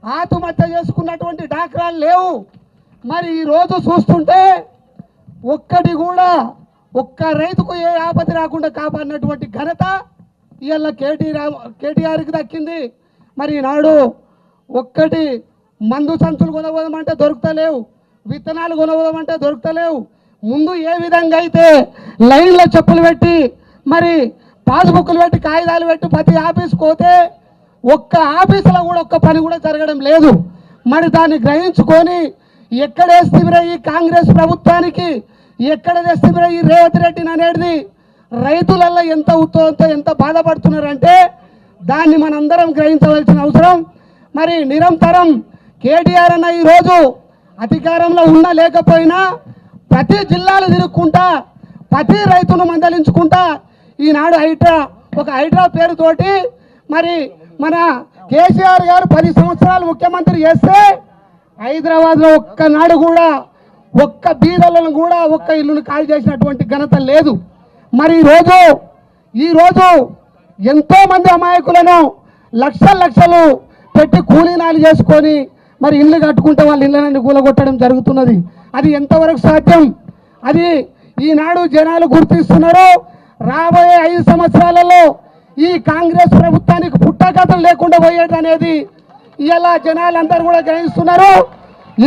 ఆత్మహత్య చేసుకున్నటువంటి డాక్రాలు లేవు. మరి ఈరోజు చూస్తుంటే ఒక్కటి కూడా ఒక్క రైతుకు ఏ ఆపద రాకుండా కాపాడినటువంటి ఘనత ఇవాళ కేటీఆర్కి దక్కింది. మరి ఈనాడు ఒక్కటి మందు సంచులు కొనబోదామంటే దొరుకుతలేవు, విత్తనాలు కొనబోదామంటే దొరుకుతలేవు. ముందు ఏ విధంగా అయితే లైన్లో చెప్పులు పెట్టి మరి పాస్బుక్లు పెట్టి కాగితాలు పెట్టి ప్రతి ఆఫీస్కి పోతే ఒక్క ఆఫీసులో కూడా ఒక్క పని కూడా జరగడం లేదు. మరి దాన్ని గ్రహించుకొని ఎక్కడేస్తే ఈ కాంగ్రెస్ ప్రభుత్వానికి ఎక్కడ తెస్తే ఈ రేవంత్ రెడ్డిని అనేది రైతులలో ఎంత ఉత్సవంతో ఎంత బాధపడుతున్నారంటే దాన్ని మనందరం గ్రహించవలసిన అవసరం. మరి నిరంతరం కేటీఆర్ అన్న ఈరోజు అధికారంలో ఉన్నా లేకపోయినా ప్రతి జిల్లాలు తిరుక్కుంటా ప్రతి రైతును మందలించుకుంటా ఈనాడు హైడ్రా పేరుతోటి మరి మన కేసీఆర్ గారు 10 సంవత్సరాలు ముఖ్యమంత్రి చేస్తే హైదరాబాద్లో ఒక్కనాడు కూడా ఒక్క బీదలను కూడా ఒక్క ఇల్లును ఖాళీ చేసినటువంటి ఘనత లేదు. మరి ఈరోజు ఎంతోమంది అమాయకులను లక్షలు పెట్టి కూలీనాలు చేసుకొని మరి ఇల్లు కట్టుకుంటే వాళ్ళ ఇళ్ళని కూలగొట్టడం జరుగుతున్నది. అది ఎంతవరకు సాధ్యం? అది ఈనాడు జనాలు గుర్తిస్తున్నారు. రాబోయే 5 సంవత్సరాలలో ఈ కాంగ్రెస్ ప్రభుత్వానికి పుట్టకథలు లేకుండా పోయేది అనేది ఇలా జనాలందరూ కూడా గ్రహిస్తున్నారు.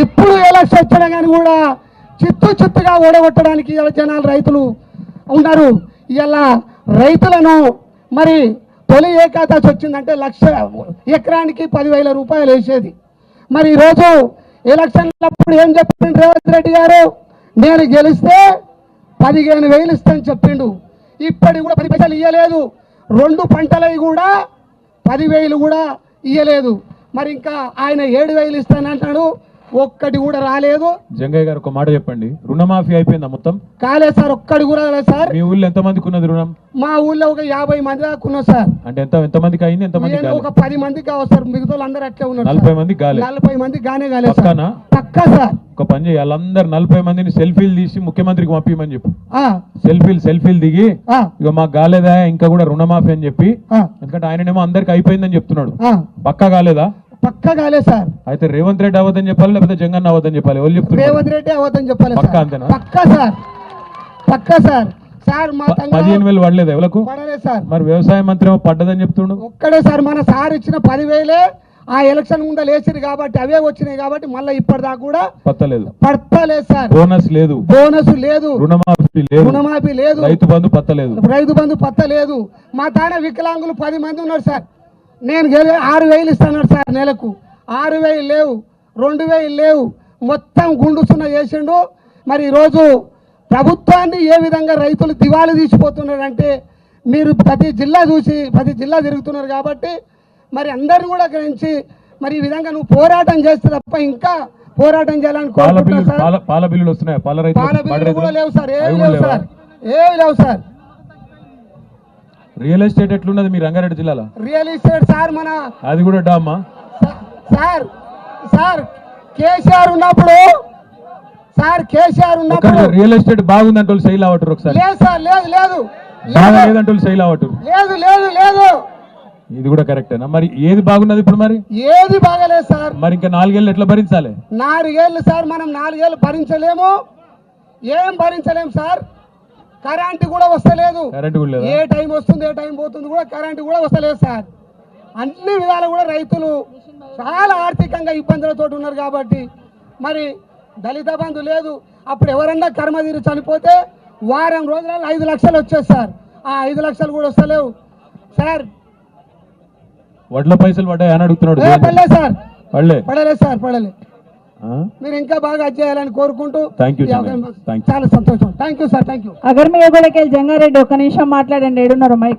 ఇప్పుడు ఎలక్షన్ వచ్చినా కానీ కూడా చిత్తుగా ఓడగొట్టడానికి ఇలా జనాలు రైతులు ఉన్నారు. ఇలా రైతులను మరి తొలి ఏకాదశి వచ్చిందంటే ఎకరానికి 10,000 రూపాయలు వేసేది. మరి ఈరోజు ఎలక్షన్లప్పుడు ఏం చెప్పిండు రేవంత్ రెడ్డి గారు? నేను గెలిస్తే 15,000 ఇస్తానని చెప్పిండు. ఇప్పటికి కూడా 10 పైసలు ఇవ్వలేదు. 2 పంటలవి కూడా 10,000 కూడా ఇవ్వలేదు. మరి ఇంకా ఆయన 7,000 ఇస్తానంటాడు, ఒక్కటి కూడా రాలేదు. జంగయ్య గారు ఒక మాట చెప్పండి, రుణమాఫీ అయిపోయిందా? మొత్తం కాలేదు సార్, ఒక్కటి కూడా రాలేదు సార్. మీ ఊళ్ళో ఎంత మందికి ఉన్నది రుణం? మా ఊళ్ళో ఒక 50 మంది దాకా ఉన్నారు సార్. అంటే ఎంత మందికి అయింది? ఎంత మంది? ఒక 10 మందికి కావచ్చు సార్, మిగతా అందరూ అట్లే ఉన్నారు. 40 మంది కాలేదు. 40 మంది గానే కాలేదు పక్కన పక్కా సార్. ఒక పని చేయాలి, వాళ్ళందరూ 40 మందిని సెల్ఫీలు తీసి ముఖ్యమంత్రికి పంపించమని చెప్పు. సెల్ఫీలు దిగి ఇక మాకు కాలేదా ఇంకా కూడా రుణమాఫీ అని చెప్పి, ఎందుకంటే ఆయననేమో అందరికి అయిపోయిందని చెప్తున్నాడు. పక్కా కాలేదా? పక్కా కాలేదు సార్. అయితే రేవంత్ రెడ్డి అవద్దని చెప్పాలి, లేకపోతే జగన్ అవద్దని చెప్పాలి? ఎవరు చెప్తున్నారు? రేవంత్ రెడ్డి అవద్దని చెప్పాలి. పక్కా అంతేనా? పక్కా సార్, పక్కా సార్. సార్ మా 15,000 పడలేదు ఎవరికి? పడలేదు సార్. మరి వ్యవసాయ మంత్రి ఏమో పడ్డదని చెప్తుండు. ఒక్కడే సార్, మన సార్ ఇచ్చిన 10,000 ఆ ఎలక్షన్ ముందు లేచిరు కాబట్టి అవే వచ్చినాయి కాబట్టి మళ్ళీ ఇప్పటిదాకా కూడా పడతలేదు సార్. బోనస్ లేదు, రుణమాఫీ లేదు, రైతు బంధు పత్తలేదు. మా తాన వికలాంగులు 10 మంది ఉన్నారు సార్. నేను 6,000 ఇస్తాను సార్ నెలకు. 6,000 లేవు, 2,000 లేవు, మొత్తం గుండుసున్న చేసిండు. మరి ఈరోజు ప్రభుత్వాన్ని ఏ విధంగా రైతులు దివాళీ తీసిపోతున్నారంటే మీరు ప్రతి జిల్లా తిరుగుతున్నారు కాబట్టి మరి అందరిని కూడా గ్రహించి మరి ఈ విధంగా నువ్వు పోరాటం చేస్తే తప్ప ఇంకా పోరాటం చేయాలని కోరుకుంటున్నాను. పాల బిల్లులు వస్తున్నాయి? పాల బిల్లులు కూడా లేవు సార్, ఏమి లేవు సార్. రియల్ ఎస్టేట్ ఎట్లున్నది మీ రంగారెడ్డి జిల్లాలో? రియల్ ఎస్టేట్ సార్ మన అది కూడా డామా సార్. కేసీఆర్ ఉన్నప్పుడు రియల్ ఎస్టేట్ బాగుందంటే శైలి అవటరు ఒకసారి. లేదు సార్, లేదు లేదంటే శైలి అవటరు. లేదు. ఇది కూడా కరెక్టేనా? మరి ఏది బాగున్నది ఇప్పుడు? మరి ఏది బాగలేదు సార్. మరి ఇంకా 4 ఏళ్ళు ఎట్లా భరించాలి? 4 ఏళ్ళు సార్, మనం 4 ఏళ్ళు భరించలేము. ఏం భరించలేము సార్. కరెంటు కూడా వస్తలేదు. ఏ టైం వస్తుంది ఏ టైం పోతుంది కూడా కరెంటు కూడా వస్తలేదు సార్. అన్ని విధాలు కూడా రైతులు చాలా ఆర్థికంగా ఇబ్బందులతో ఉన్నారు కాబట్టి మరి దళిత బంధు లేదు. అప్పుడు ఎవరన్నా కర్మదీరు చనిపోతే వారం రోజులలో 5 లక్షలు వచ్చేది సార్. ఆ 5 లక్షలు కూడా వస్తలేవు సార్. వడ్ల పైసలు పడ్డాయి అని అడుగుతున్నాడు. పడలేదు సార్. మీరు ఇంకా బాగా చేయాలని కోరుకుంటూ చాలా సంతోషం. Thank you sir. అగర్మియా కూడా జంగారెడ్డి ఒక్క నిమిషం మాట్లాడండి. 7:30 మైక్